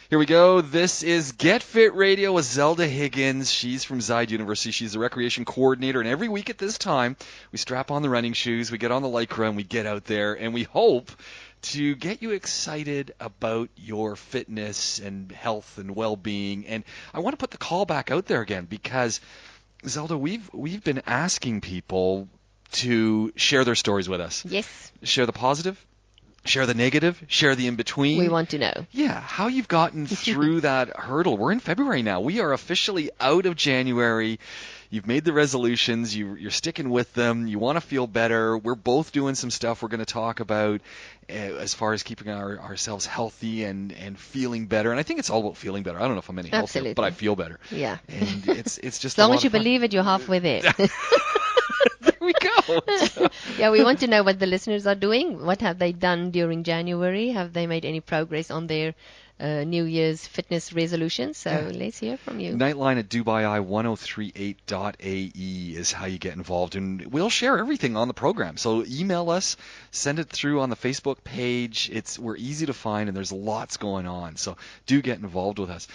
Here we go. This is Get Fit Radio with Zelda Higgins. She's from Zayed University. She's the recreation coordinator. And every week at this time, we strap on the running shoes, we get on the Lycra, and we get out there. And we hope to get you excited about your fitness and health and well-being. And I want to put the call back out there again because, Zelda, we've been asking people to share their stories with us. Yes. Share the positive. Share the negative, share the in-between. We want to know. Yeah, how you've gotten through that hurdle. We're in February now. We are officially out of January. You've made the resolutions. You're sticking with them. You want to feel better. We're both doing some stuff we're going to talk about as far as keeping ourselves healthy and feeling better. And I think it's all about feeling better. I don't know if I'm any healthier, but I feel better. Yeah. And it's just as long as you believe it, you're halfway there. There we go. Yeah, we want to know what the listeners are doing. What have they done during January? Have they made any progress on their New Year's fitness resolutions? So let's hear from you. Nightline at DubaiEye 1038.ae is how you get involved, and we'll share everything on the program. So email us, send it through on the Facebook page. We're easy to find, and there's lots going on. So do get involved with us.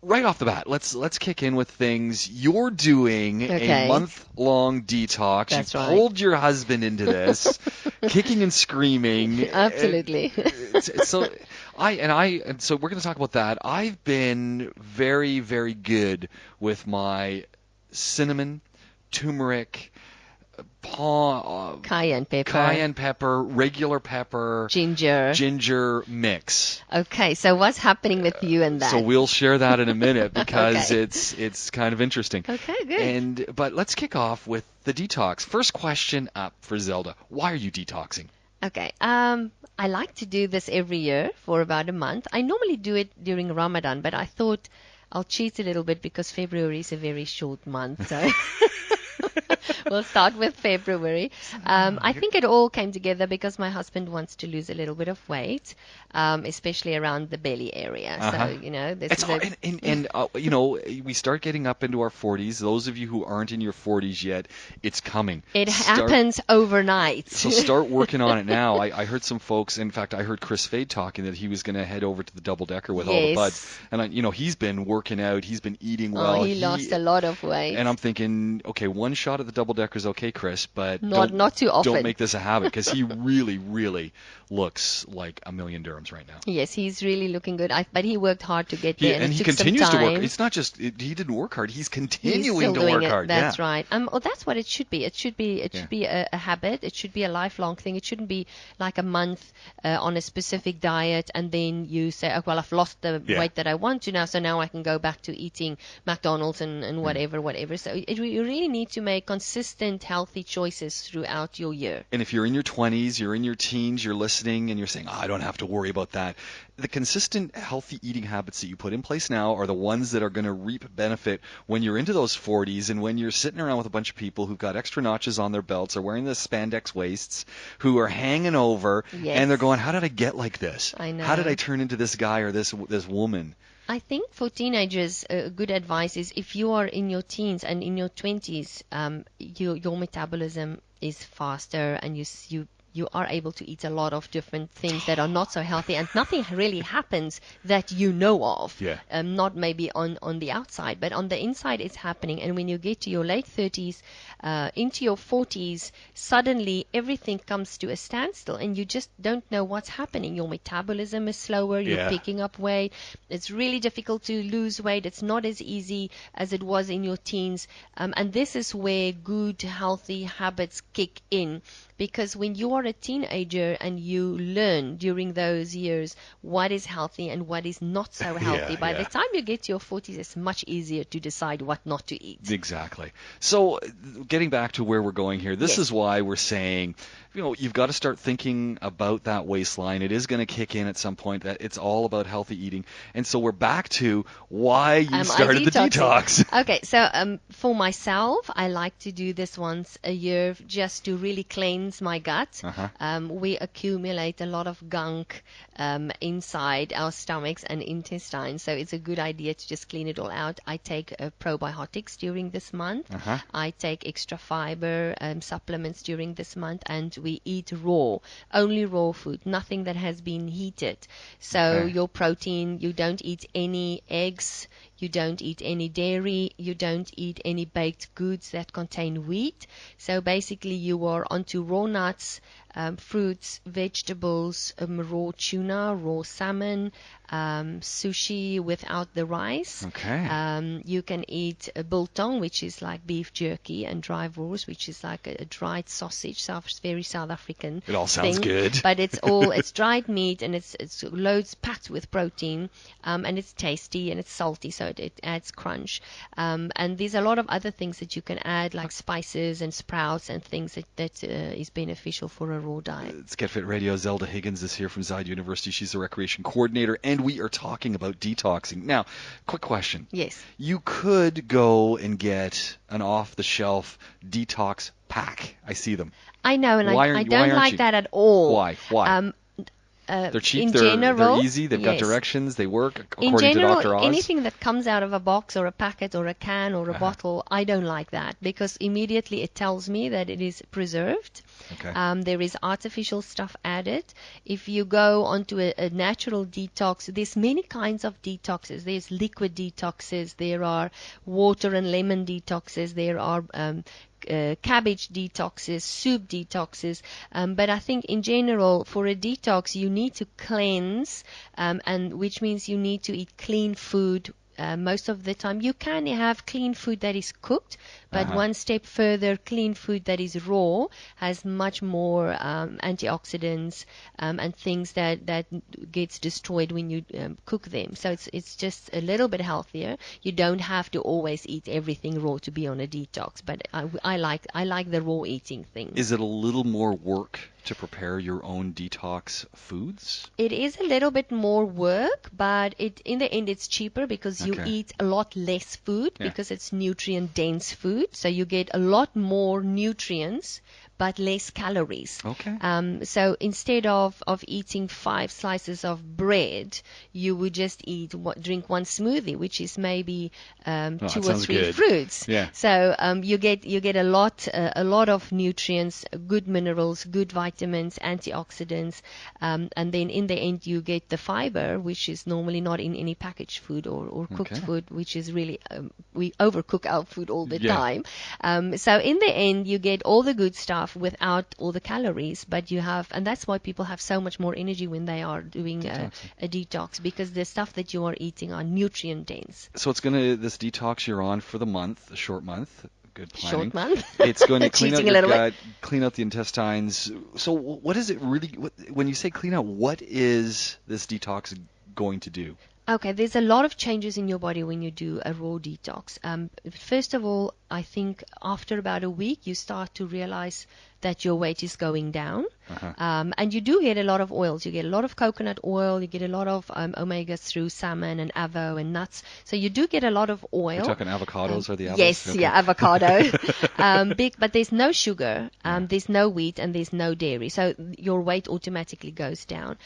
Right off the bat, let's kick in with things. You're doing a month-long detox. That's You've right. pulled your husband into this, kicking and screaming. Absolutely. So we're going to talk about that. I've been very, very good with my cinnamon, turmeric, cayenne pepper, regular pepper, ginger mix. Okay, so what's happening with you and that? So we'll share that in a minute because it's kind of interesting. Okay, good. But let's kick off with the detox. First question up for Zelda. Why are you detoxing? Okay. I like to do this every year for about a month. I normally do it during Ramadan, but I thought I'll cheat a little bit because February is a very short month. So we'll start with February. I think it all came together because my husband wants to lose a little bit of weight, especially around the belly area. So, we start getting up into our 40s. Those of you who aren't in your 40s yet, it's coming. It happens overnight. So start working on it now. I heard some folks, in fact, I heard Chris Fade talking that he was going to head over to the double-decker with all the buds. And, he's been working out. He's been eating well. He lost a lot of weight. And I'm thinking, okay, one shot at the double-decker is okay, Chris, but not too often. Don't make this a habit because he really, really looks like a million dirhams right now. Yes, he's really looking good. But he worked hard to get there. And he continues to work. It's not just he didn't work hard. He's continuing to work hard. That's right. That's what it should be. It should be a habit. It should be a lifelong thing. It shouldn't be like a month on a specific diet and then you say, oh, well, I've lost the weight that I want to now, so now I can go back to eating McDonald's and whatever. So you really need to make consistent, healthy choices throughout your year. And if you're in your 20s, you're in your teens, you're listening, and you're saying, I don't have to worry about that. The consistent, healthy eating habits that you put in place now are the ones that are going to reap benefit when you're into those 40s and when you're sitting around with a bunch of people who've got extra notches on their belts or wearing the spandex waists, who are hanging over, and they're going, how did I get like this? I know. How did I turn into this guy or this woman? I think for teenagers, good advice is if you are in your teens and in your 20s, your metabolism is faster and you are able to eat a lot of different things that are not so healthy, and nothing really happens that you know of. Not maybe on the outside, but on the inside it's happening. And when you get to your late 30s, into your 40s, suddenly everything comes to a standstill and you just don't know what's happening. Your metabolism is slower, you're picking up weight. It's really difficult to lose weight. It's not as easy as it was in your teens. And this is where good, healthy habits kick in. Because when you are a teenager and you learn during those years what is healthy and what is not so healthy, by the time you get to your 40s, it's much easier to decide what not to eat. Exactly. So getting back to where we're going here, this is why we're saying, you've got to start thinking about that waistline. It is going to kick in at some point. That it's all about healthy eating. And so we're back to why you started the detox. Okay, so for myself, I like to do this once a year just to really cleanse my gut. We accumulate a lot of gunk inside our stomachs and intestines. So it's a good idea to just clean it all out. I take probiotics during this month. I take extra fiber supplements during this month, and we eat only raw food, nothing that has been heated. So your protein, you don't eat any eggs, you don't eat any dairy, you don't eat any baked goods that contain wheat. So basically you are onto raw nuts, fruits, vegetables, raw tuna, raw salmon, sushi without the rice. You can eat biltong, which is like beef jerky, and dry wors, which is like a dried sausage, very South African. It all sounds good. But it's dried meat, and it's loads packed with protein, and it's tasty and it's salty, so it adds crunch. And there's a lot of other things that you can add, like spices and sprouts and things that is beneficial for a raw diet. It's Get Fit Radio. Zelda Higgins is here from Zayed University. She's the recreation coordinator, and we are talking about detoxing. Now, quick question. Yes. You could go and get an off-the-shelf detox pack. I see them. I know, and I don't like that at all. Why? They're cheap, they're easy, they've got directions, they work according to Dr. Oz. Anything that comes out of a box or a packet or a can or a bottle, I don't like that, because immediately it tells me that it is preserved. There is artificial stuff added. If you go onto a natural detox, there's many kinds of detoxes. There's liquid detoxes, there are water and lemon detoxes, there are cabbage detoxes, soup detoxes, but I think in general for a detox you need to cleanse, and which means you need to eat clean food. Most of the time you can have clean food that is cooked, but one step further, clean food that is raw has much more antioxidants and things that gets destroyed when you cook them. So it's just a little bit healthier. You don't have to always eat everything raw to be on a detox, but I like the raw eating thing. Is it a little more work to prepare your own detox foods? It is a little bit more work, but in the end it's cheaper because you eat a lot less food because it's nutrient dense food. So you get a lot more nutrients but less calories. So instead of eating 5 slices of bread, you would just drink one smoothie, which is maybe 2 or 3 fruits. So you get a lot of nutrients, good minerals, good vitamins, antioxidants, and then in the end you get the fiber, which is normally not in any packaged food or cooked food, which is really we overcook our food all the time. So in the end you get all the good stuff without all the calories, but you have, and that's why people have so much more energy when they are doing a detox, because the stuff that you are eating are nutrient dense. So it's this detox you're on for the month, a short month. Good planning. Short month. It's going to clean out your gut, clean out the intestines. So what is it really, when you say clean out, what is this detox going to do? Okay, there's a lot of changes in your body when you do a raw detox. First of all, I think after about a week, you start to realize that your weight is going down. And you do get a lot of oils. You get a lot of coconut oil. You get a lot of omegas through salmon and avo and nuts. So you do get a lot of oil. You're talking avocados or the avos? Yes, avocado. But there's no sugar, there's no wheat, and there's no dairy. So your weight automatically goes down.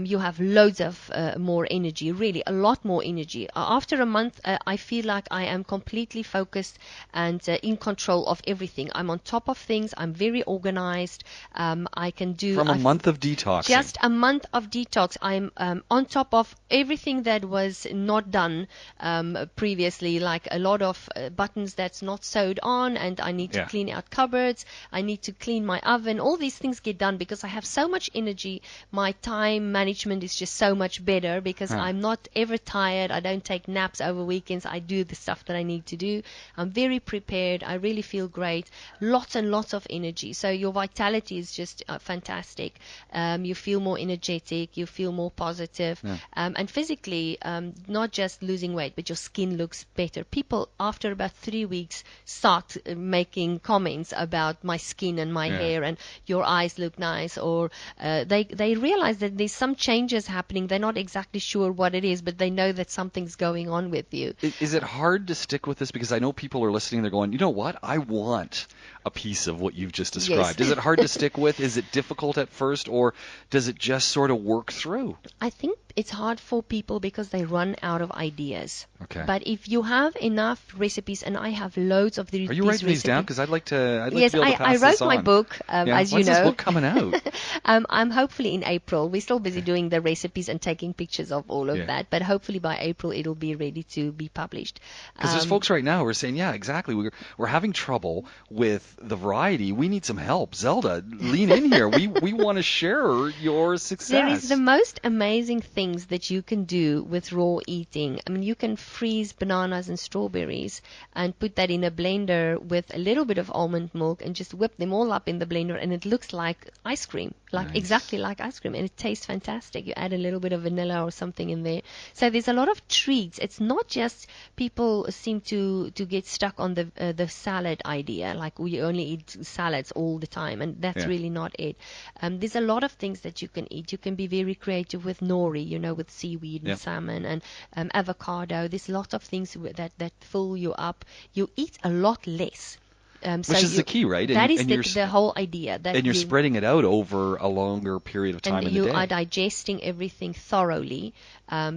You have loads of more energy, really a lot more energy. After a month, I feel like I am completely focused and in control of everything. I'm on top of things. I'm very organized. I can do from a month of detoxing. Just a month of detox. I'm on top of everything that was not done previously, like a lot of buttons that's not sewed on, and I need to clean out cupboards. I need to clean my oven. All these things get done because I have so much energy. My time management is just so much better because I'm not ever tired. I don't take naps over weekends. I do the stuff that I need to do. I'm very prepared. I really feel great. Lots and lots of energy. So your vitality is just fantastic. You feel more energetic. You feel more positive. And physically, not just losing weight, but your skin looks better. People, after about 3 weeks, start making comments about my skin and my hair, and your eyes look nice, or they realize that there's some changes happening. They're not exactly sure what it is, but they know that something's going on with you. Is it hard to stick with this? Because I know people are listening, they're going, you know what? I want a piece of what you've just described. Is it hard to stick with? Is it difficult? difficult at first, or does it just sort of work through? I think it's hard for people because they run out of ideas. Okay. But if you have enough recipes, and I have loads of these Are you writing these down? recipes. Because I'd like to Yes, be able to pass I this wrote on. my book, as you When's know. this book coming out? I'm hopefully in April. We're still busy doing the recipes and taking pictures of all of that, but hopefully by April it'll be ready to be published. Because there's folks right now who are saying, yeah, exactly. We're having trouble with the variety. We need some help. Zelda, lean in here. We want to share your success. There is the most amazing things that you can do with raw eating. I mean, you can freeze bananas and strawberries and put that in a blender with a little bit of almond milk and just whip them all up in the blender, and it looks like ice cream, exactly like ice cream, and it tastes fantastic. You add a little bit of vanilla or something in there. So there's a lot of treats. It's not just people seem to get stuck on the salad idea, like we only eat salads all the time, and that's really not it. There's a lot of things that you can eat. You can be very creative with nori, with seaweed and salmon and avocado. There's lots of things that fill you up. You eat a lot less. Which is the key, right? That is the whole idea. And you're spreading it out over a longer period of time in the day. And you are digesting everything thoroughly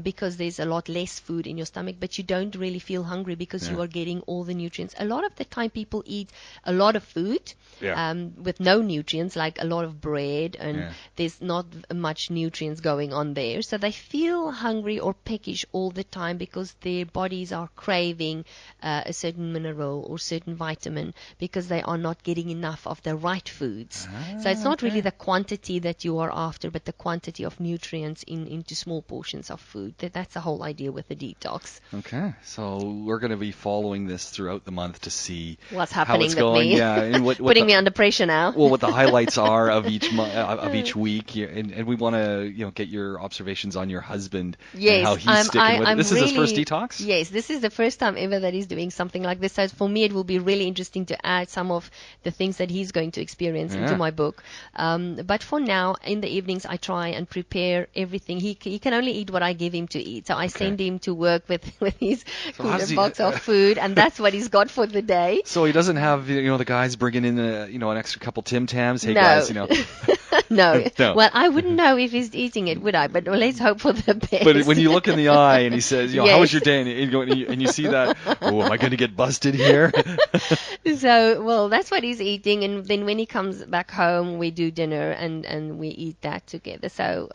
because there's a lot less food in your stomach, but you don't really feel hungry because you are getting all the nutrients. A lot of the time people eat a lot of food with no nutrients, like a lot of bread, and there's not much nutrients going on there. So they feel hungry or peckish all the time because their bodies are craving a certain mineral or certain vitamin, because they are not getting enough of the right foods. So it's not really the quantity that you are after, but the quantity of nutrients into small portions of food. That's the whole idea with the detox. Okay, so we're going to be following this throughout the month to see what's happening how it's with going. me. Yeah, and putting me under pressure now. Well, what the highlights are of each week, and we want to get your observations on your husband and how he's sticking with it. This is his first detox? Yes, this is the first time ever that he's doing something like this. So for me, it will be really interesting to add some of the things that he's going to experience into my book. But for now, in the evenings, I try and prepare everything. He can only eat what I give him to eat. So I send him to work with his cooler box of food, and that's what he's got for the day. So he doesn't have the guys bringing in an extra couple Tim Tams. Hey guys, No. Well, I wouldn't know if he's eating it, would I? But let's hope for the best. But when you look in the eye and he says, how was your day? And you see that, am I going to get busted here? So, well, that's what he's eating. And then when he comes back home, we do dinner and we eat that together. So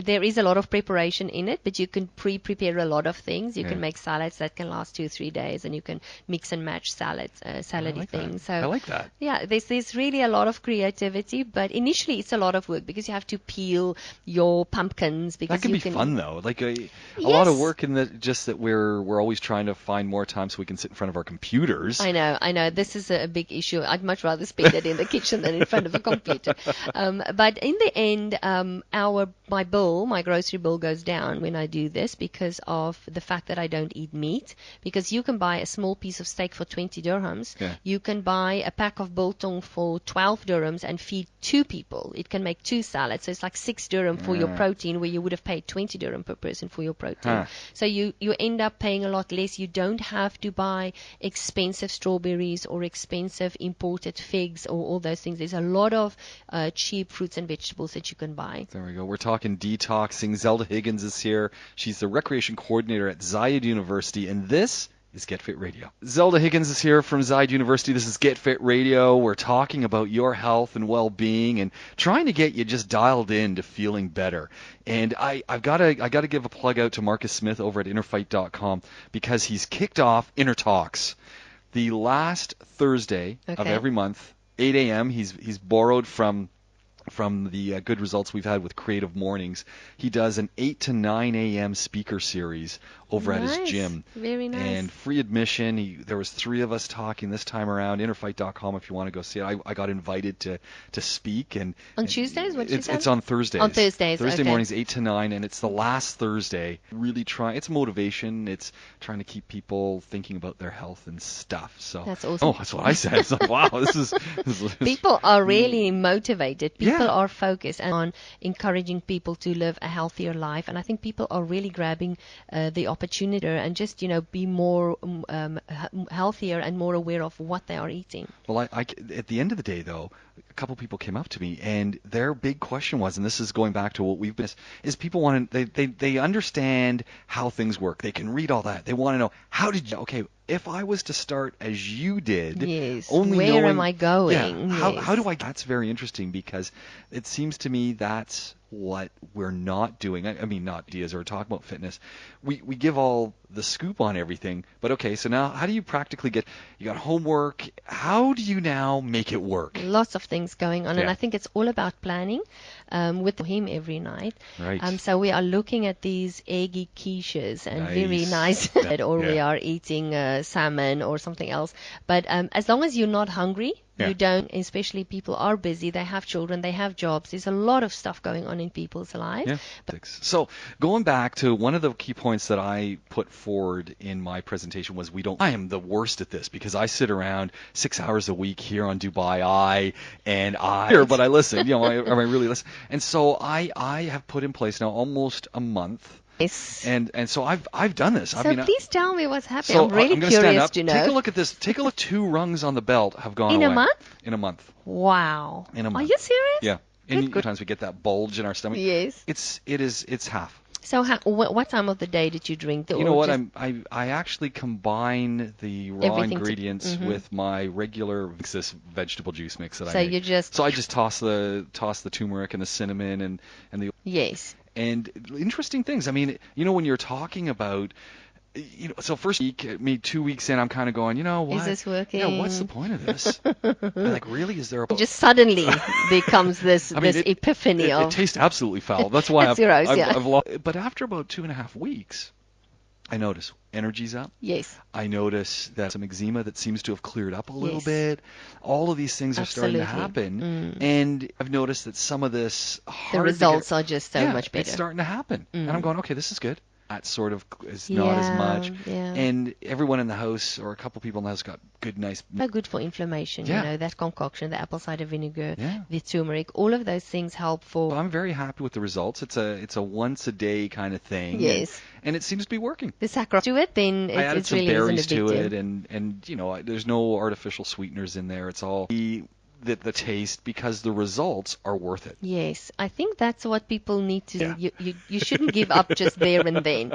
there is a lot of preparation in it, but you can prepare a lot of things. You can make salads that can last 2-3 days, and you can mix and match salady things. So I like that. Yeah, there's really a lot of creativity, but initially it's a lot of work because you have to peel your pumpkins. Because that can be fun though, like a lot of work in that we're always trying to find more time so we can sit in front of our computers. I know. This is a big issue. I'd much rather spend it in the kitchen than in front of a computer. But in the end, my grocery bill goes down when I do this because of the fact that I don't eat meat. Because you can buy a small piece of steak for 20 dirhams. Yeah. You can buy a pack of biltong for 12 dirhams and feed 2 people. It can make 2 salads. So it's like 6 dirham for your protein, where you would have paid 20 dirham per person for your protein. So you end up paying a lot less. You don't have to buy expensive strawberries or expensive imported figs or all those things. There's a lot of cheap fruits and vegetables that you can buy. There we go. We're talking detoxing. Zelda Higgins is here. She's the recreation coordinator at Zayed University, and this is Get Fit Radio. Zelda Higgins is here from Zayed University. This is Get Fit Radio. We're talking about your health and well-being and trying to get you just dialed in to feeling better. And I've got to give a plug out to Marcus Smith over at innerfight.com because he's kicked off Inner Talks. The last Thursday of every month, 8 a.m. He's borrowed from the good results we've had with Creative Mornings. He does an 8 to 9 a.m. speaker series over at his gym. Very nice. And free admission. There was 3 of us talking this time around. Innerfight.com if you want to go see it. I got invited to speak. And on Tuesdays? It's on Thursdays. On Thursdays, Thursday mornings, 8 to 9, and it's the last Thursday. Really it's motivation. It's trying to keep people thinking about their health and stuff. So that's awesome. Oh, that's what I said. It's like, wow, this is people are really motivated. People are focused on encouraging people to live a healthier life, and I think people are really grabbing the opportunity and just be more healthier and more aware of what they are eating. Well, at the end of the day, though, a couple people came up to me, and their big question was, and this is going back to what we've been, is people want to, they understand how things work. They can read all that. They want to know, how did you, okay, if I was to start as you did, Yes. only Where knowing, am I going? Yeah, Yes. how do I, that's very interesting, because it seems to me that's what we're not doing. I mean, not ideas or talk about fitness. We give all the scoop on everything, but okay, so now how do you practically get, you got homework, how do you now make it work? Lots of things going on, and Yeah. I think it's all about planning with him every night. Right. So we are looking at these eggy quiches and very Nice. nice, or we Yeah. are eating salmon or something else. But as long as you're not hungry, Yeah. you don't, especially people are busy, they have children, they have jobs, there's a lot of stuff going on in people's lives. Yeah. So going back to one of the key points that I put forward in my presentation was I am the worst at this, because I sit around 6 hours a week here on DubaiEye, and but I listen, am I really listening? And so I have put in place now almost a month. Yes. And so I've done this. So please tell me what's happening. So I'm really I'm gonna stand curious up. to know. Take a look at this. Take a look. 2 rungs on the belt have gone In away. a month? In a month. Wow. In a month. Are you serious? Yeah. And Good. sometimes we get that bulge in our stomach. Yes. It's half. So what time of the day did you drink? You know what? I actually combine the raw Everything ingredients with my regular this vegetable juice mix that I So make. you just So I just toss the turmeric and the cinnamon and the yes. and interesting things. I mean, when you're talking about, so first week, 2 weeks in, I'm kind of going, what? Is this working? Yeah, what's the point of this? Like, really, is there a... Just suddenly becomes this I mean, epiphany of... It tastes absolutely foul. That's why That's gross, yeah. I've lost. But after about 2.5 weeks, I notice energy's up. Yes. I notice that some eczema that seems to have cleared up a little Yes. bit. All of these things are starting to happen. And I've noticed that some of this The results are just so much better. It's starting to happen. And I'm going, okay, this is good. That sort of is not as much. Yeah. And everyone in the house, or a couple people in the house, got good, nice... So good for inflammation, Yeah. that concoction, the apple cider vinegar, Yeah. the turmeric, all of those things help for... I'm very happy with the results. It's a once a day kind of thing. Yes. And it seems to be working. The saccharose to it, then I added it some really berries isn't a big to deal. it, and there's no artificial sweeteners in there. It's all the taste, because the results are worth it. Yes, I think that's what people need to. Yeah. You shouldn't give up just there and then.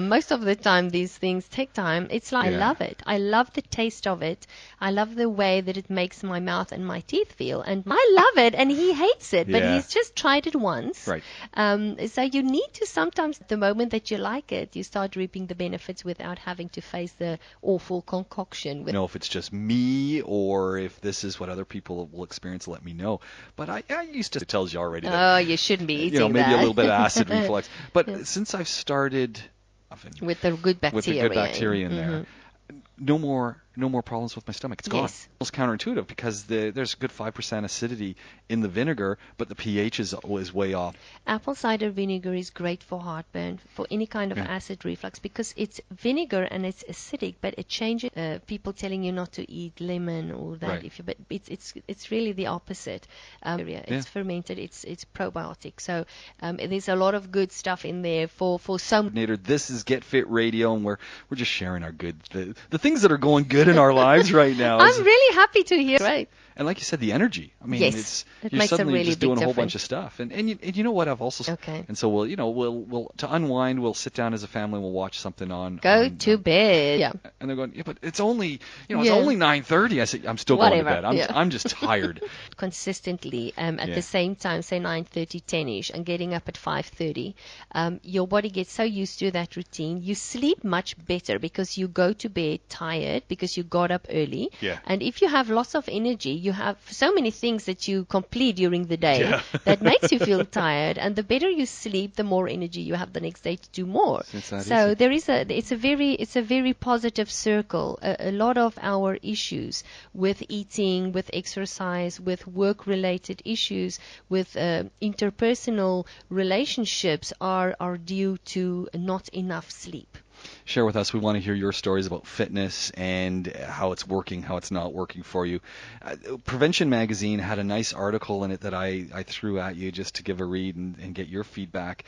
Most of the time, these things take time. It's like I love it. I love the taste of it. I love the way that it makes my mouth and my teeth feel, and I love it. And he hates it, but Yeah. he's just tried it once. Right. So you need to sometimes, the moment that you like it, you start reaping the benefits without having to face the awful concoction. Know if it's just me or if this is what other people will experience, let me know. But I used to, it tells you already that, Oh, you shouldn't be eating maybe that. a little bit of acid reflux. But since I've started with the good bacteria, with the good bacteria in there, no more problems with my stomach. It's gone. Yes. It's counterintuitive, because there's a good 5% acidity in the vinegar, but the pH is way off. Apple cider vinegar is great for heartburn, for any kind of acid reflux, because it's vinegar and it's acidic, but it changes. People telling you not to eat lemon or that, Right. but it's really the opposite. It's fermented. It's probiotic. So there's a lot of good stuff in there for some. This is Get Fit Radio, and we're just sharing our good the things that are going good in our lives right now. I'm really happy to hear. Right. And like you said, the energy. I mean, Yes, it you're makes a suddenly really just big doing a whole bunch difference. of stuff. And you know what? I've also Okay. And so we'll to unwind. We'll sit down as a family. We'll watch something on. Go to bed. Yeah. And they're going, but it's only it's only 9:30. I said, I'm still Whatever. going to bed. Yeah. I'm just tired. Consistently at the same time, say 9:30, 10ish, and getting up at 5:30, your body gets so used to that routine. You sleep much better because you go to bed tired because you got up early. Yeah. And if you have lots of energy, you have so many things that you complete during the day that makes you feel tired. And the better you sleep, the more energy you have the next day to do more. So there is it's a very positive circle. A lot of our issues with eating, with exercise, with work-related issues, with interpersonal relationships are due to not enough sleep. Share with us. We want to hear your stories about fitness and how it's working, how it's not working for you. Prevention Magazine had a nice article in it that I threw at you just to give a read and get your feedback.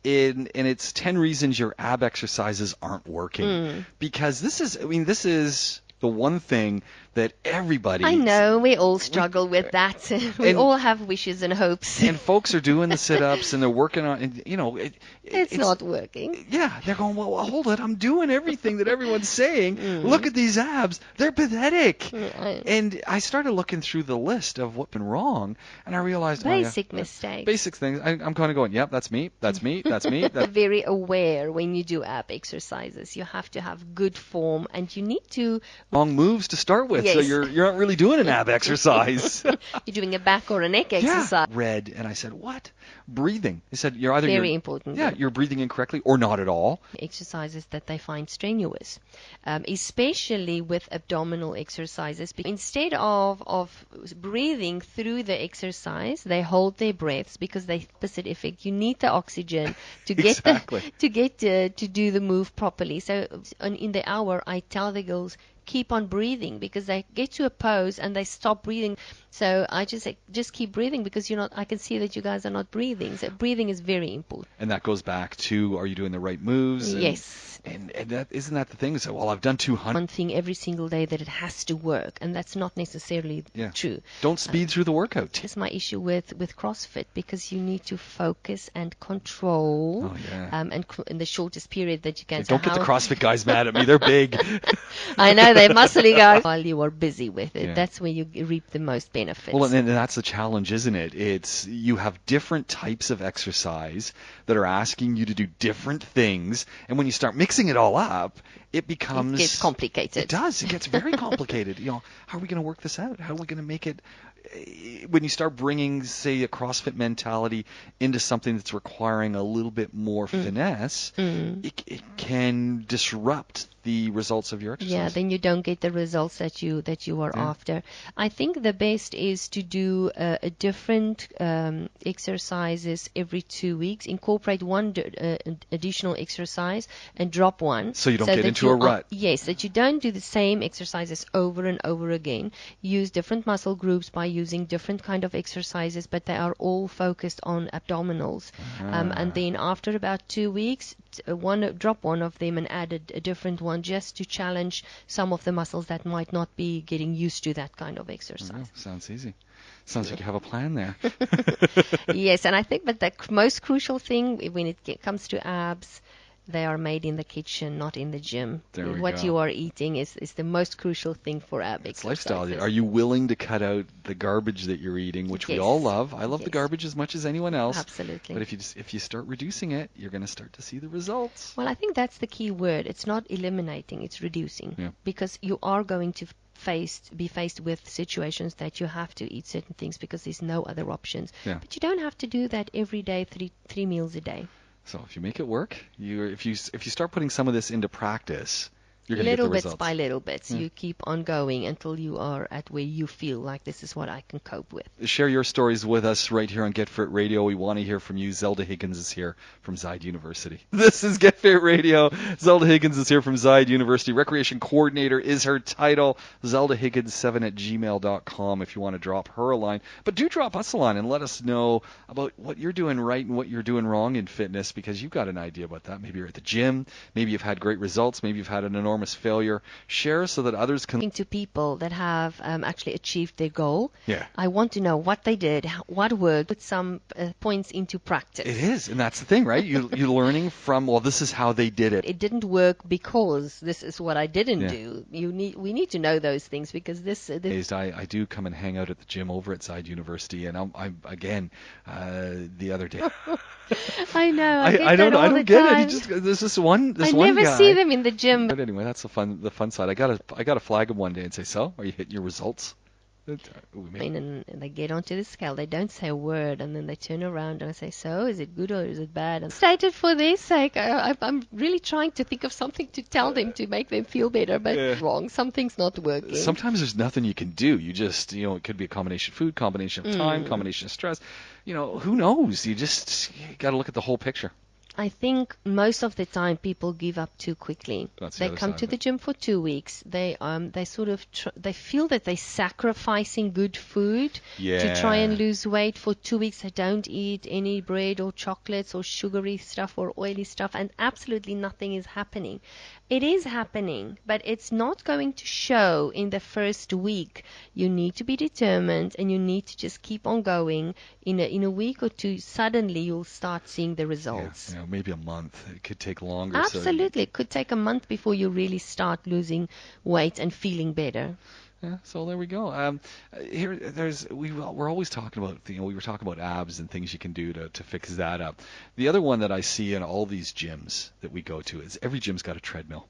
And it's 10 reasons your ab exercises aren't working. Because this is the one thing that everybody... I know, we all struggle with that. We all have wishes and hopes. And folks are doing the sit-ups and they're working on, and, it's not working. Yeah, they're going, well, hold it, I'm doing everything that everyone's saying. Look at these abs. They're pathetic. And I started looking through the list of what's been wrong, and I realized... Basic mistakes. Basic things. I'm kind of going, yep, that's me, that's me, that's me. Very aware when you do ab exercises. You have to have good form, and you need to... Wrong moves to start with, yes. So you're not really doing an ab exercise. You're doing a back or a neck exercise. Read, and I said, what? Breathing. They said, you're either... Very important. Yeah, you're breathing incorrectly or not at all. Exercises that they find strenuous, especially with abdominal exercises. Instead of breathing through the exercise, they hold their breaths because they opposite effect. You need the oxygen to get to do the move properly. So in the hour, I tell the girls, keep on breathing, because they get to a pose and they stop breathing. So I just say, just keep breathing, because you're not. I can see that you guys are not breathing. So breathing is very important. And that goes back to, are you doing the right moves? Yes. And that isn't that the thing? So, well, I've done 200. One thing every single day that it has to work, and that's not necessarily true. Don't speed through the workout. That's my issue with CrossFit, because you need to focus and control, and in the shortest period that you can. Don't get the CrossFit guys mad at me. They're big. I know, they're muscly guys. While you are busy with it, that's where you reap the most benefits. Well, and that's the challenge, isn't it? It's you have different types of exercise that are asking you to do different things, and when you start mixing it all up, it becomes... It gets complicated. It does. It gets very complicated. How are we going to work this out? How are we going to make it... When you start bringing, say, a CrossFit mentality into something that's requiring a little bit more finesse, it can disrupt the results of your exercise. Yeah, then you don't get the results that you are after. I think the best is to do a different exercises every 2 weeks. Incorporate one additional exercise and drop one. So you don't get into a rut. Yes, that you don't do the same exercises over and over again. Use different muscle groups by using different kind of exercises, but they are all focused on abdominals. And then after about 2 weeks, drop one of them and add a different one, just to challenge some of the muscles that might not be getting used to that kind of exercise. Sounds easy. Sounds like you have a plan there. Yes, and I think that the most crucial thing when it comes to abs, they are made in the kitchen, not in the gym. What you are eating is the most crucial thing for ab exercises. Lifestyle. Are you willing to cut out the garbage that you're eating, which we all love? I love the garbage as much as anyone else. Absolutely. But if you start reducing it, you're going to start to see the results. Well, I think that's the key word. It's not eliminating, it's reducing. Because you are going to be faced with situations that you have to eat certain things because there's no other options. But you don't have to do that every day, three meals a day. So if you make it work, if you start putting some of this into practice, you're going to get the results. Little bits by little bits. You keep on going until you are at where you feel like this is what I can cope with. Share your stories with us right here on Get Fit Radio. We want to hear from you. Zelda Higgins is here from Zayed University. This is Get Fit Radio. Zelda Higgins is here from Zayed University. Recreation Coordinator is her title. ZeldaHiggins7@gmail.com if you want to drop her a line. But do drop us a line and let us know about what you're doing right and what you're doing wrong in fitness, because you've got an idea about that. Maybe you're at the gym. Maybe you've had great results. Maybe you've had an enormous failure. Share so that others can... To people that have actually achieved their goal. Yeah. I want to know what they did, what worked, put some points into practice. It is, and that's the thing, right? You're learning from, well, this is how they did it. It didn't work because this is what I didn't do. We need to know those things, because this I do come and hang out at the gym over at Zayed University, and I'm again the other day. I know. I don't get it. There's this one guy. I never see them in the gym. But anyway, that's the fun side. I gotta flag him one day and say, so, are you hitting your results? And they get onto the scale. They don't say a word, and then they turn around and I say, so, is it good or is it bad? And stated for their sake. I'm really trying to think of something to tell them to make them feel better, but wrong. Something's not working. Sometimes there's nothing you can do. You just, it could be a combination of food, combination of time, combination of stress. Who knows? You got to look at the whole picture. I think most of the time people give up too quickly. That's the They other come side to of the gym for 2 weeks. They sort of they feel that they're sacrificing good food to try and lose weight for 2 weeks. They don't eat any bread or chocolates or sugary stuff or oily stuff, and absolutely nothing is happening. It is happening, but it's not going to show in the first week. You need to be determined, and you need to just keep on going. In a week or two, suddenly you'll start seeing the results. Yeah, maybe a month. It could take longer. Absolutely. It could take a month before you really start losing weight and feeling better. Yeah, so there we go. We're always talking about, we were talking about abs and things you can do to fix that up. The other one that I see in all these gyms that we go to is every gym's got a treadmill.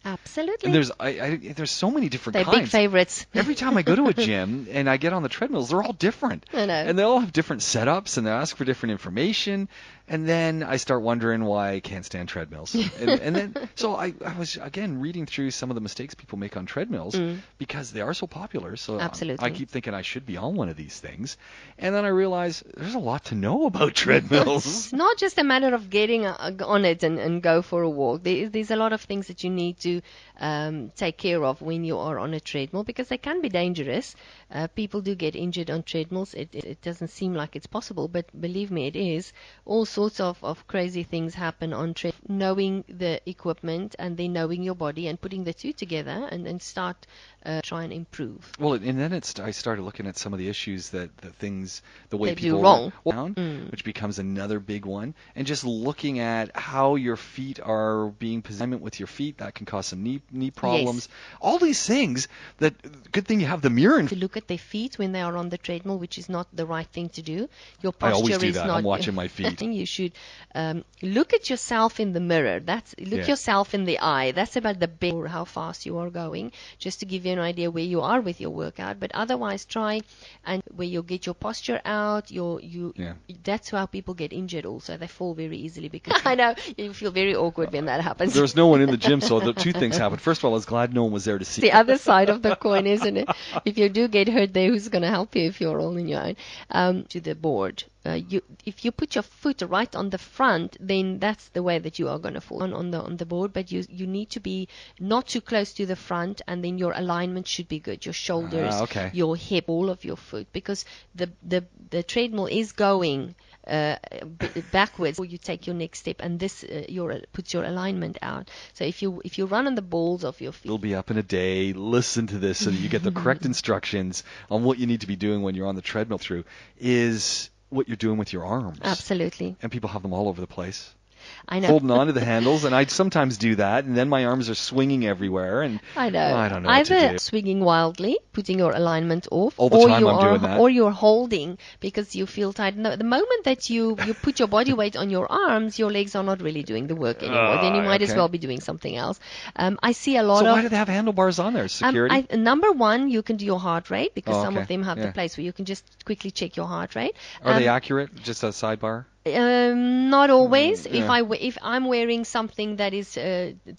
Absolutely. And there's so many different They're kinds. big favorites. Every time I go to a gym and I get on the treadmills, they're all different. I know. And they all have different setups, and they ask for different information. And then I start wondering why I can't stand treadmills. and then so I was, again, reading through some of the mistakes people make on treadmills because they are so popular. So Absolutely. I keep thinking I should be on one of these things. And then I realize there's a lot to know about treadmills. It's not just a matter of getting on it and go for a walk. There's a lot of things that you need to take care of when you are on a treadmill, because they can be dangerous. People do get injured on treadmills. It doesn't seem like it's possible, but believe me, it is. All sorts of crazy things happen on treadmills. Knowing the equipment and then knowing your body and putting the two together and then start try and improve. Well, and then I started looking at some of the issues the way They people do wrong. down, which becomes another big one. And just looking at how your feet are being positioned with your feet, that can cause some knee problems. Yes. All these things good thing you have the mirror. To look at their feet when they are on the treadmill, which is not the right thing to do. Your I posture always do is that. not. I'm watching my feet. You should look at yourself in the mirror. Yourself in the eye. That's about the big, or how fast you are going, just to give you an idea where you are with your workout. But otherwise, try and where you get your posture out. That's how people get injured. Also, they fall very easily because I know you feel very awkward when that happens. There's no one in the gym, so the two things happened. First of all, I was glad no one was there to see. The other side of the coin, isn't it? If you do get hurt there, who's going to help you if you're all on your own? To the board. If you put your foot right on the front, then that's the way that you are going to fall on the board. But you need to be not too close to the front, and then your alignment should be good. Your shoulders, your hip, all of your foot, because the treadmill is going backwards before you take your next step, and this puts your alignment out. So if you run on the balls of your feet, you'll be up in a day. Listen to this so that you get the correct instructions on what you need to be doing when you're on the treadmill. Through is what you're doing with your arms. Absolutely. And people have them all over the place. I know. Holding on to the handles, and I sometimes do that, and then my arms are swinging everywhere, and I know. I don't know Either what to do. Swinging wildly, putting your alignment off, all the time I'm doing that. Or you're holding because you feel tired. No, the moment that you put your body weight on your arms, your legs are not really doing the work anymore. Then you might as well be doing something else. I see a lot So of. why do they have handlebars on there? Security? Number one, you can do your heart rate, because some okay. of them have the place where you can just quickly check your heart rate. Are they accurate? Just a sidebar? Not always. If I'm wearing something that is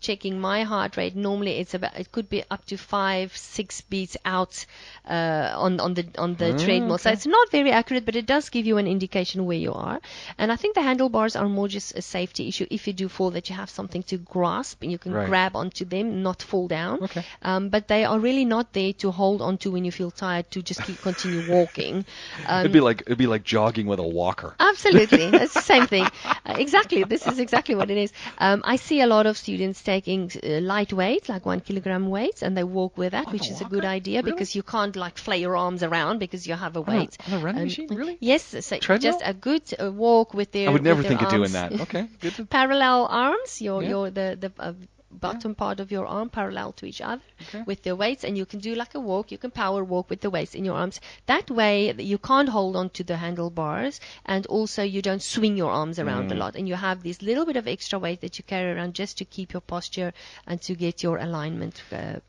checking my heart rate, normally it could be up to 5-6 beats out on the treadmill. So it's not very accurate, but it does give you an indication where you are. And I think the handlebars are more just a safety issue. If you do fall, that you have something to grasp and you can grab onto them, not fall down. Okay. But they are really not there to hold onto when you feel tired, to just continue walking. It'd be like jogging with a walker. Absolutely. It's the same thing. Exactly. This is exactly what it is. I see a lot of students taking light weight, like 1 kilogram weights, and they walk with that, which is a good idea because you can't flay your arms around because you have a weight. On a running machine, really? Yes. So Treadmill? just a good walk with their. I would never think of doing that. Okay, good. Parallel arms. The bottom part of your arm parallel to each other with the weights, and you can do like a walk. You can power walk with the weights in your arms. That way you can't hold on to the handlebars, and also you don't swing your arms around a lot, and you have this little bit of extra weight that you carry around just to keep your posture and to get your alignment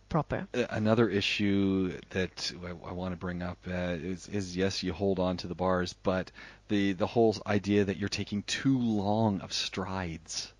proper. Another issue that I want to bring up is yes, you hold on to the bars, but the whole idea that you're taking too long of strides.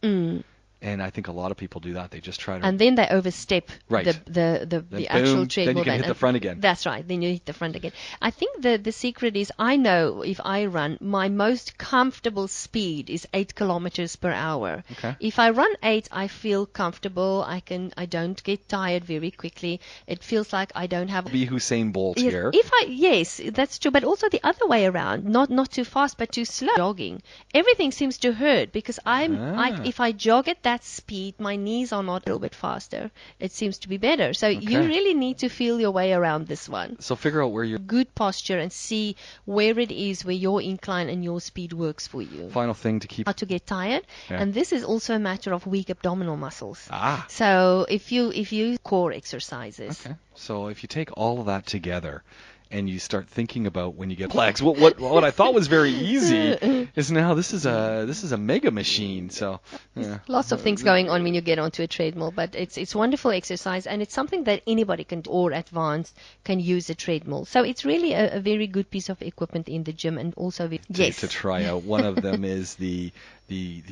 And I think a lot of people do that. They just try to... And then they overstep Right. the actual boom, treadmill. then you can hit the front again. That's right. Then you hit the front again. I think the secret is, I know if I run, my most comfortable speed is 8 kilometers per hour. Okay. If I run 8, I feel comfortable. I don't get tired very quickly. It feels like I don't have... Be Usain Bolt here. Yes, that's true. But also the other way around. Not too fast, but too slow. Jogging. Everything seems to hurt because if I jog at that speed, my knees are not a little bit faster. It seems to be better. So you really need to feel your way around this one. So figure out where you're... Good posture and see where it is where your incline and your speed works for you. Final thing to keep... Not to get tired. Yeah. And this is also a matter of weak abdominal muscles. Ah. So if you core exercises. Okay. So if you take all of that together and you start thinking about when you get legs, what I thought was very easy is now this is a mega machine. So yeah. Lots of things going on when you get onto a treadmill, but it's wonderful exercise, and it's something that anybody can do, or advanced can use a treadmill. So it's really a very good piece of equipment in the gym, and also to try out. One of them is the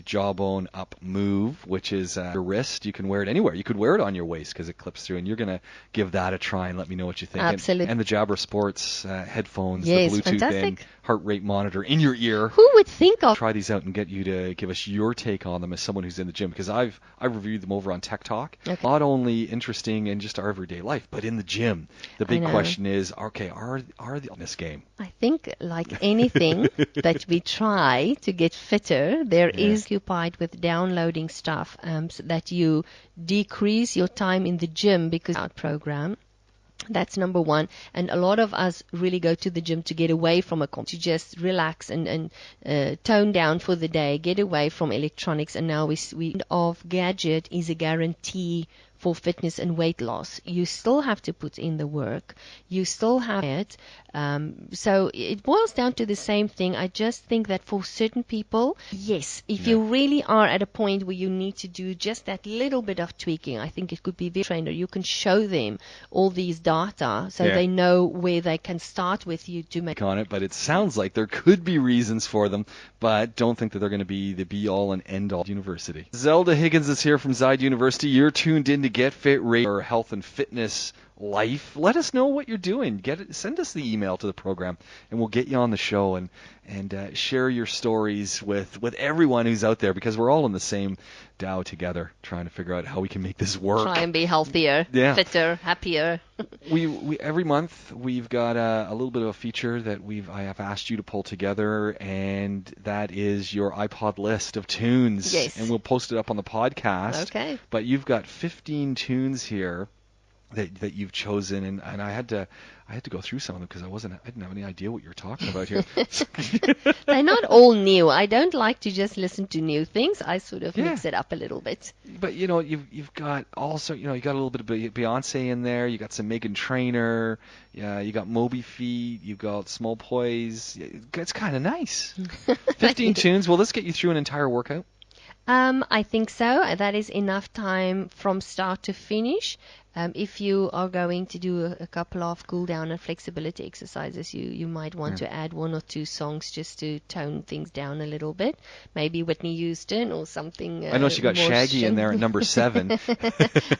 jawbone up move, which is your wrist. You can wear it anywhere. You could wear it on your waist because it clips through, and you're going to give that a try and let me know what you think. Absolutely. And the Jabra Sports headphones, yes, the Bluetooth fantastic. and heart rate monitor in your ear. Who would think of... Try these out and get you to give us your take on them as someone who's in the gym, because I've reviewed them over on Tech Talk. Okay. Not only interesting in just our everyday life, but in the gym. The big question is, okay, are the in this game? I think like anything that we try to get fitter, there is occupied with downloading stuff so that you decrease your time in the gym because of our program. That's number one. And a lot of us really go to the gym to get away from to just relax and tone down for the day, get away from electronics. And now we of gadget is a guarantee for fitness and weight loss. You still have to put in the work. You still have it. So it boils down to the same thing. I just think that for certain people, yes, if you really are at a point where you need to do just that little bit of tweaking, I think it could be very trainer. You can show them all these data so they know where they can start with you to make on it. But it sounds like there could be reasons for them, but don't think that they're going to be the be-all and end-all university. Zelda Higgins is here from Zayed University. You're tuned in to Get Fit Radio, or health and fitness life. Let us know what you're doing. Send us the email to the program, and we'll get you on the show and share your stories with everyone who's out there, because we're all in the same Dow together, trying to figure out how we can make this work. Try and be healthier, fitter, happier. we every month we've got a little bit of a feature that I have asked you to pull together, and that is your iPod list of tunes. Yes. And we'll post it up on the podcast. Okay. But you've got 15 tunes here that you've chosen, and I had to go through some of them because I didn't have any idea what you were talking about here. They're not all new. I don't like to just listen to new things. I sort of mix it up a little bit. But you've got also you got a little bit of Beyonce in there. You got some Meghan Trainor. You got Moby Feet. You got Small Poise. It's kind of nice. 15 tunes. Well, let's get you through an entire workout. I think so. That is enough time from start to finish. If you are going to do a couple of cool down and flexibility exercises, you might want to add one or two songs just to tone things down a little bit. Maybe Whitney Houston or something. I know she got Shaggy in there at number 7.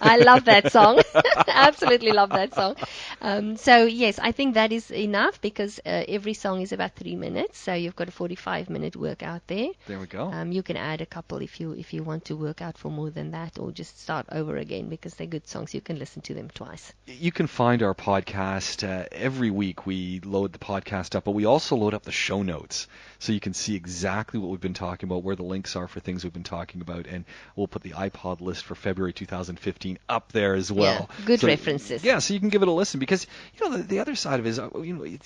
I love that song. Absolutely love that song. So yes, I think that is enough, because every song is about 3 minutes. So you've got a 45-minute workout there. There we go. You can add a couple if you want to work out for more than that, or just start over again, because they're good songs. You can listen to them twice. You can find our podcast every week. We load the podcast up, but we also load up the show notes, so you can see exactly what we've been talking about, where the links are for things we've been talking about, and we'll put the iPod list for February 2015 up there as well. Yeah, good references. Yeah, so you can give it a listen, because the other side of it is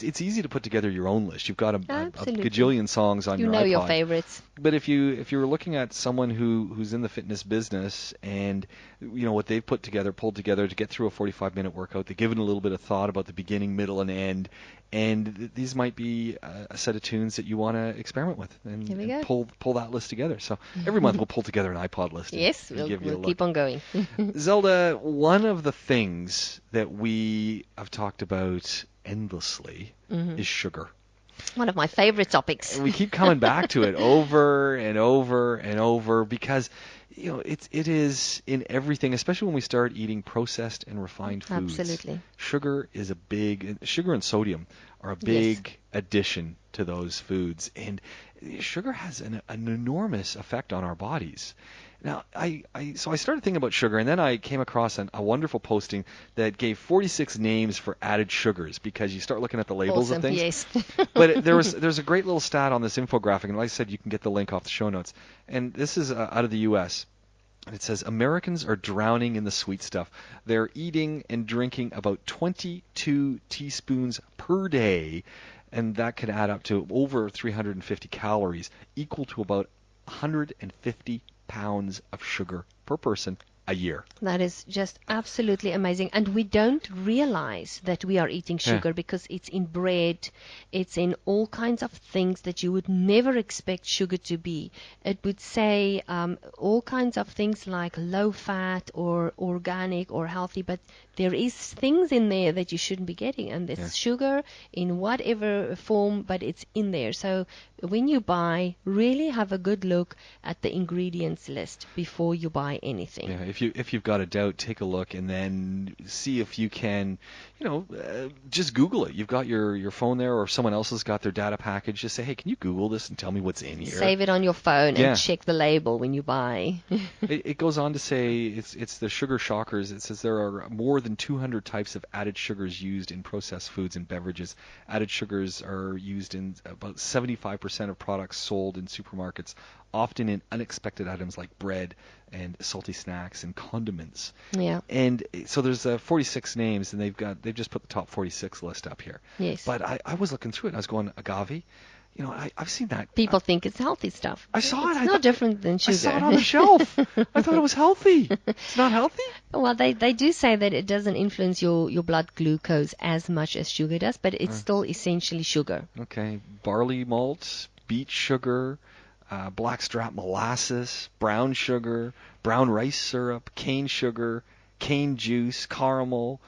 it's easy to put together your own list. You've got a gajillion songs on your iPod. You know your favorites. But if you're looking at someone who's in the fitness business, and what they've pulled together to get through a 45-minute workout, they give it a little bit of thought about the beginning, middle, and end, and these might be a set of tunes that you want to experiment with, and pull that list together. So every month we'll pull together an iPod list. Yes, we'll keep on going. Zelda, one of the things that we have talked about endlessly is sugar. One of my favorite topics. And we keep coming back to it over and over and over because it is in everything, especially when we start eating processed and refined foods. Absolutely. Sugar and sodium are a big addition to those foods, and sugar has an enormous effect on our bodies. Now, so I started thinking about sugar, and then I came across a wonderful posting that gave 46 names for added sugars because you start looking at the labels Awesome, of things. yes. But there's a great little stat on this infographic, and like I said, you can get the link off the show notes. And this is out of the U.S. And it says Americans are drowning in the sweet stuff. They're eating and drinking about 22 teaspoons per day, and that could add up to over 350 calories, equal to about 150 pounds of sugar per person a year. That is just absolutely amazing. And we don't realize that we are eating sugar because it's in bread, it's in all kinds of things that you would never expect sugar to be. It would say all kinds of things like low fat or organic or healthy, but there is things in there that you shouldn't be getting, and there's sugar in whatever form, but it's in there. So when you buy, really have a good look at the ingredients list before you buy anything. Yeah, if you've got a doubt, take a look and then see if you can, just Google it. You've got your phone there, or someone else has got their data package. Just say, hey, can you Google this and tell me what's in here? Save it on your phone and check the label when you buy. It goes on to say it's the sugar shockers. It says there are more than 200 types of added sugars used in processed foods and beverages. Added sugars are used in about 75% of products sold in supermarkets, often in unexpected items like bread and salty snacks and condiments. Yeah. And so there's 46 names, and they've just put the top 46 list up here. Yes. But I was looking through it, and I was going, agave. I've seen that. People think it's healthy stuff. I saw it. It's no different than sugar. I saw it on the shelf. I thought it was healthy. It's not healthy? Well, they do say that it doesn't influence your blood glucose as much as sugar does, but it's still essentially sugar. Okay. Barley malt, beet sugar, blackstrap molasses, brown sugar, brown rice syrup, cane sugar, cane juice, caramel,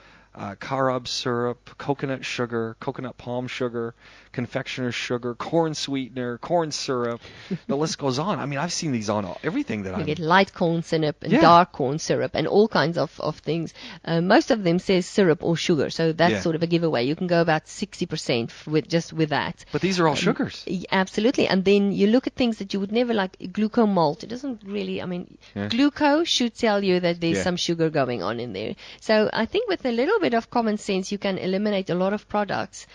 carob syrup, coconut sugar, coconut palm sugar, confectioner's sugar, corn sweetener, corn syrup. The list goes on. I mean, I've seen these on everything that You get light corn syrup and dark corn syrup and all kinds of things. Most of them says syrup or sugar, so that's sort of a giveaway. You can go about 60% with that. But these are all sugars. Absolutely. And then you look at things that you would never like, glucose malt. It doesn't really, glucose should tell you that there's some sugar going on in there. So I think with a little bit of common sense, you can eliminate a lot of products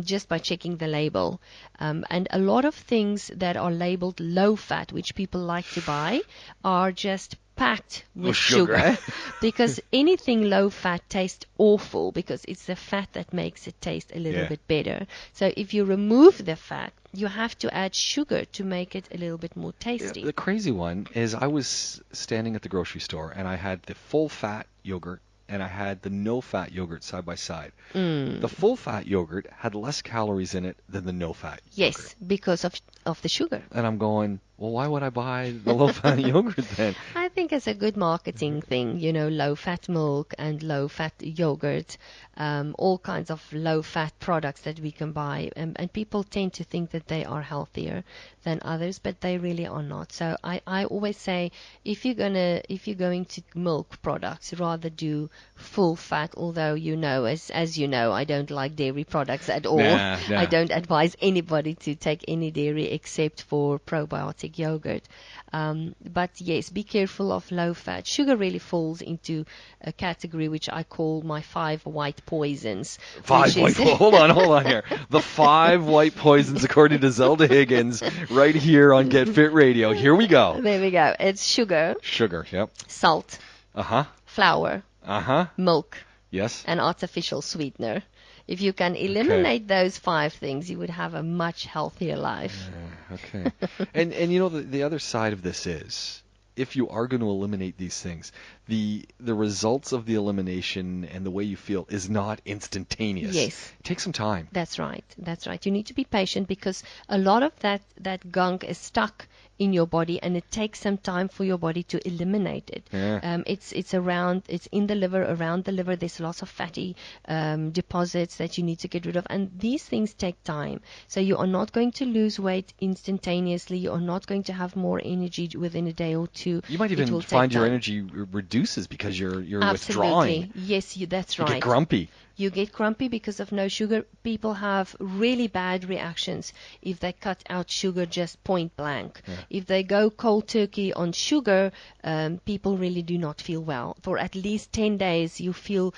just by checking the label. And a lot of things that are labeled low fat, which people like to buy, are just packed with sugar because anything low fat tastes awful because it's the fat that makes it taste a little bit better. So if you remove the fat, you have to add sugar to make it a little bit more tasty. The crazy one is I was standing at the grocery store and I had the full fat yogurt and I had the no-fat yogurt side by side. The full-fat yogurt had less calories in it than the no-fat yogurt. Yes, because of the sugar. And I'm going, well, why would I buy the low-fat yogurt then? I think it's a good marketing thing, low-fat milk and low-fat yogurt, all kinds of low-fat products that we can buy. And people tend to think that they are healthier than others, but they really are not. So I always say, if you're going to milk products, rather do full fat, although as you know, I don't like dairy products at all. Nah. I don't advise anybody to take any dairy except for probiotic yogurt. But yes, be careful of low fat. Sugar really falls into a category which I call my 5 white poisons. Hold on here. The 5 white poisons according to Zelda Higgins right here on Get Fit Radio. Here we go. There we go. It's sugar. Sugar, yep. Salt. Uh-huh. Flour. Uh-huh. Milk. Yes. And artificial sweetener. If you can eliminate those 5 things, you would have a much healthier life. Okay. And the other side of this is, if you are going to eliminate these things, the results of the elimination and the way you feel is not instantaneous. Yes. It takes some time. That's right. You need to be patient because a lot of that gunk is stuck in your body, and it takes some time for your body to eliminate it. Yeah. It's in the liver, around the liver. There's lots of fatty deposits that you need to get rid of, and these things take time. So you are not going to lose weight instantaneously. You are not going to have more energy within a day or two. You might even find your energy reduces because you're withdrawing. Yes, that's you right. Get grumpy. You get grumpy because of no sugar. People have really bad reactions if they cut out sugar just point blank. Yeah. If they go cold turkey on sugar, people really do not feel well. For at least 10 days, you feel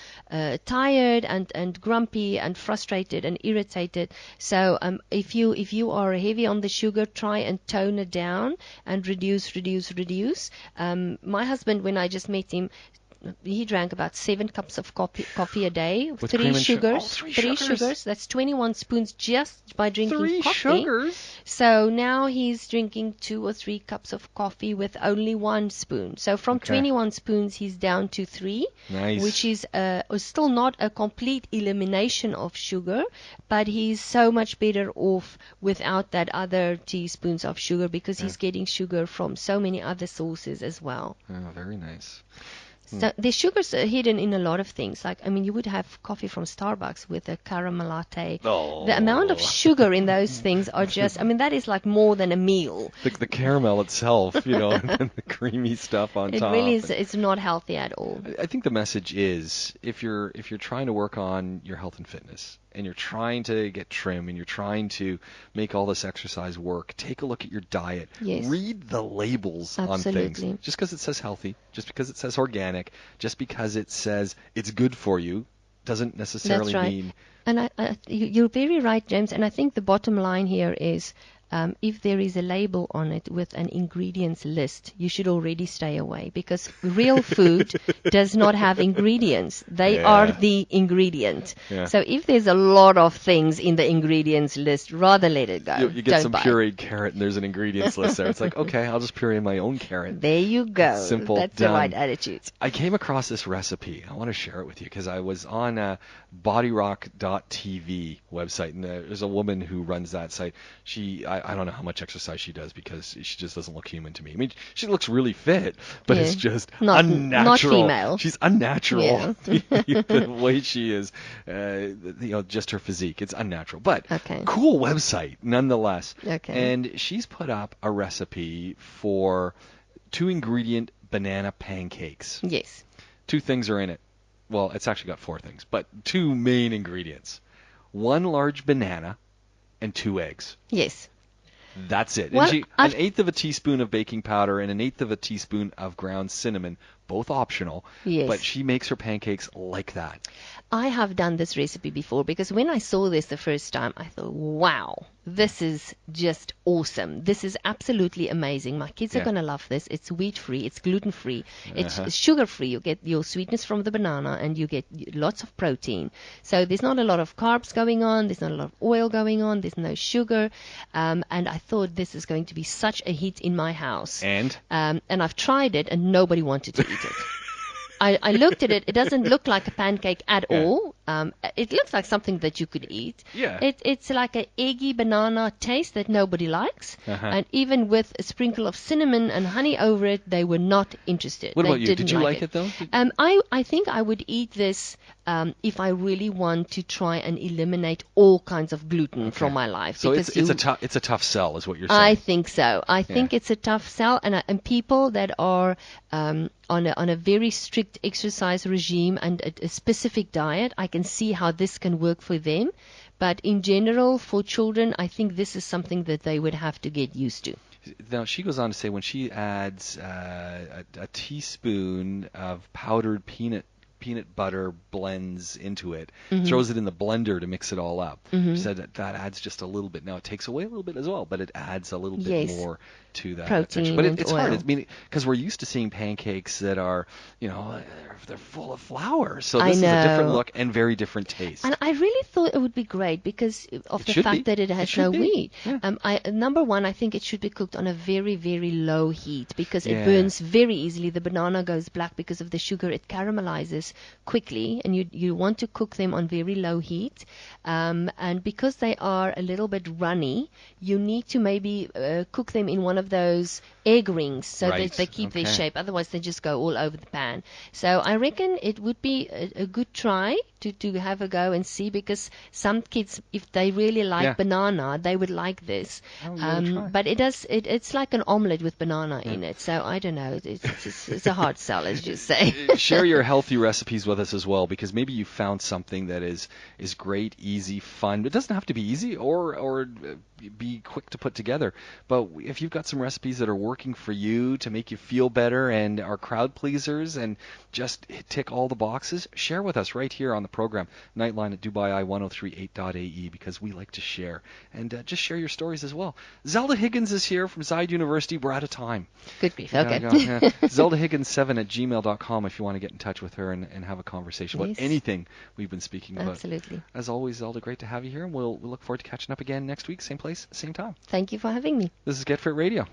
tired and grumpy and frustrated and irritated. So if you are heavy on the sugar, try and tone it down and reduce. My husband, when I just met him, he drank about 7 cups of coffee a day. With 3 sugars. 3 3 sugars. sugars. That's 21 spoons just by drinking 3 coffee. sugars? So now he's drinking 2 or 3 cups of coffee with only 1 spoon. So from 21 spoons, he's down to 3. Nice. Which is still not a complete elimination of sugar, but he's so much better off without that other teaspoons of sugar, because he's getting sugar from so many other sources as well. Oh, very nice. So the sugars are hidden in a lot of things. Like, you would have coffee from Starbucks with a caramel latte. Oh. The amount of sugar in those things are just, that is like more than a meal. The caramel itself, and then the creamy stuff on top. It really is. It's not healthy at all. I think the message is, if you're trying to work on your health and fitness, and you're trying to get trim, and you're trying to make all this exercise work, take a look at your diet. Yes. Read the labels on things. Just because it says healthy, just because it says organic, just because it says it's good for you, doesn't necessarily mean... And you're very right, James, and I think the bottom line here is, if there is a label on it with an ingredients list, you should already stay away, because real food does not have ingredients. They are the ingredient. Yeah. So if there's a lot of things in the ingredients list, rather let it go. You get some pureed carrot and there's an ingredients list there. It's like, okay, I'll just puree my own carrot. There you go. Simple. That's the right attitude. I came across this recipe. I want to share it with you because I was on bodyrock.tv website, and there's a woman who runs that site. I don't know how much exercise she does, because she just doesn't look human to me. She looks really fit, but it's just unnatural. Not female. She's unnatural. Yeah. The way she is, just her physique. It's unnatural. But cool website nonetheless. Okay. And she's put up a recipe for 2-ingredient banana pancakes. Yes. 2 things are in it. Well, it's actually got 4 things, but 2 main ingredients. 1 large banana and 2 eggs. Yes. That's it. Well, and an 1/8 of a teaspoon of baking powder and an 1/8 of a teaspoon of ground cinnamon, both optional. Yes. But she makes her pancakes like that. I have done this recipe before, because when I saw this the first time, I thought, wow, this is just awesome. This is absolutely amazing. My kids are going to love this. It's wheat-free. It's gluten-free. It's sugar-free. You get your sweetness from the banana, and you get lots of protein. So there's not a lot of carbs going on. There's not a lot of oil going on. There's no sugar. And I thought this is going to be such a hit in my house. And I've tried it, and nobody wanted to eat it. I looked at it. It doesn't look like a pancake at all. It looks like something that you could eat. Yeah. It's like an eggy banana taste that nobody likes. And even with a sprinkle of cinnamon and honey over it, they were not interested. What about you? Did you like it though? I think I would eat this if I really want to try and eliminate all kinds of gluten from my life. So it's a tough sell, is what you're saying. I think so. I think it's a tough sell, and people that are on a very strict exercise regime and a specific diet, I can see how this can work for them. But in general, for children, I think this is something that they would have to get used to. Now, she goes on to say when she adds a teaspoon of powdered peanut butter blends into it, throws it in the blender to mix it all up. She said that adds just a little bit. Now, it takes away a little bit as well, but it adds a little bit more to that protein. But it's hard. Because we're used to seeing pancakes that are, they're full of flour. So this is a different look and very different taste. And I really thought it would be great because of the fact that it has no wheat. Yeah. Number one, I think it should be cooked on a very, very low heat because it burns very easily. The banana goes black because of the sugar. It caramelizes. foods quickly, and you want to cook them on very low heat. And because they are a little bit runny, you need to maybe cook them in one of those egg rings so Right. that they keep their Okay. shape. Otherwise, they just go all over the pan. So I reckon it would be a good try to have a go and see, because some kids, if they really like Yeah. banana, they would like this. Oh, you gotta try. But it's like an omelette with banana in it. So I don't know. It's a hard sell, as you say. Share your healthy recipes with us as well, because maybe you found something that is great, easy, fun. It doesn't have to be easy or be quick to put together. But if you've got some recipes that are working for you to make you feel better and are crowd pleasers and just tick all the boxes, share with us right here on the program, Nightline at DubaiEye1038.ae, because we like to share. And just share your stories as well. Zelda Higgins is here from Zayed University. We're out of time. Good grief. We Okay. gotta go. Yeah. ZeldaHiggins7@gmail.com if you want to get in touch with her and have a conversation about Yes. anything we've been speaking about. Absolutely. As always, Zelda, great to have you here, and we'll look forward to catching up again next week, same place, same time. Thank you for having me. This is Get Fit Radio.